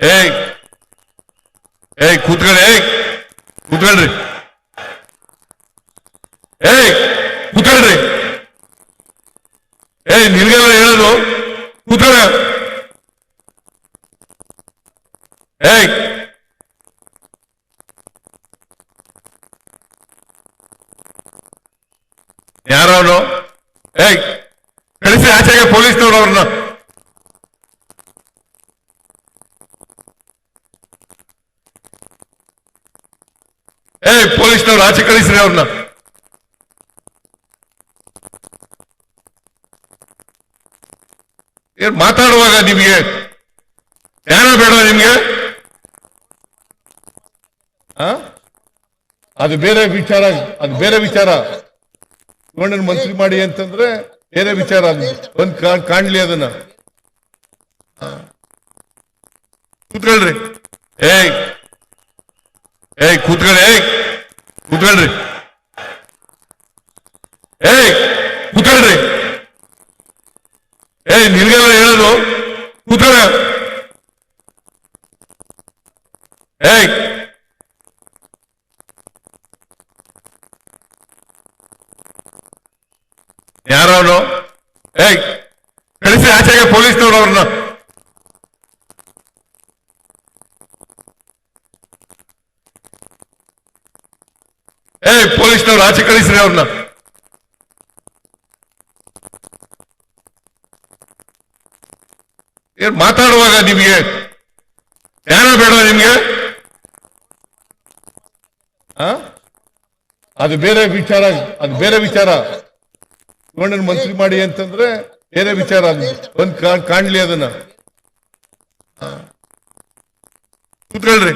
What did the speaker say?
ಏಯ್ ಏಯ್ ಕೂತ್ಕೊಳ್ಳಿ ಕೂತ್ಕೊಳ್ರಿ ಏಯ್ ಕೂತ್ಕೊಳ್ರಿ ಏಯ್ ನಿನ್ಗೆಲ್ಲ ಹೇಳೋದು ಕೂತ್ಕೊಳ್ಳ ಏಯ್ ಯಾರವನು ಏಯ್ ಕಳಿಸಿ ಆಚೆಗೆ ಪೊಲೀಸ್ನವ್ರು ಅವ್ರನ್ನ ಏಯ್ ಪೊಲೀಸ್ನವ್ರು ಆಚೆ ಕಳಿಸ್ರಿ ಅವ್ರನ್ನ ಏನ್ ಮಾತಾಡುವಾಗ ನಿಮ್ಗೆ ಜ್ಞಾನ ಬೇಡ ನಿಮ್ಗೆ ಅದು ಬೇರೆ ವಿಚಾರ ಅದು ಬೇರೆ ವಿಚಾರ ಇವಣ್ಣನ್ ಮಂತ್ರಿ ಮಾಡಿ ಅಂತಂದ್ರೆ ಬೇರೆ ವಿಚಾರ ಅದು ಒಂದ್ ಕಾಣ್ಲಿ ಅದನ್ನ ಕೂತ್ಕೊಳ್ರಿ ಏಯ್ ಏಯ್ ಕೂತ್ಕೊಳ್ಳಿ ಕೂತ್ಕೊಳ್ರಿ ಏಯ್ ಕೂತ್ಕೊಳ್ರಿ ಏಯ್ ನಿನ್ಗೆಲ್ಲ ಹೇಳೋದು ಕೂತ್ಕೊಳ್ಳ ಏಯ್ ಯಾರವನು ಏಯ್ ಕಳಿಸಿ ಆಚೆಗೆ ಪೊಲೀಸ್ನವ್ರು ಅವ್ರನ್ನ ಏಯ್ ಪೊಲೀಸ್ನವ್ರು ಆಚೆ ಕಳಿಸ್ರಿ ಅವ್ರನ್ನ ಏನ್ ಮಾತಾಡುವಾಗ ನಿಮ್ಗೆ ಜ್ಞಾನ ಬೇಡ ನಿಮ್ಗೆ ಅದು ಬೇರೆ ವಿಚಾರ ಅದು ಬೇರೆ ವಿಚಾರ ಇವಣ್ಣನ್ ಮಂತ್ರಿ ಮಾಡಿ ಅಂತಂದ್ರೆ ಬೇರೆ ವಿಚಾರ ಅದು ಒಂದ್ ಕಾಣ್ಲಿ ಅದನ್ನ ಕೂತ್ಕೊಳ್ರಿ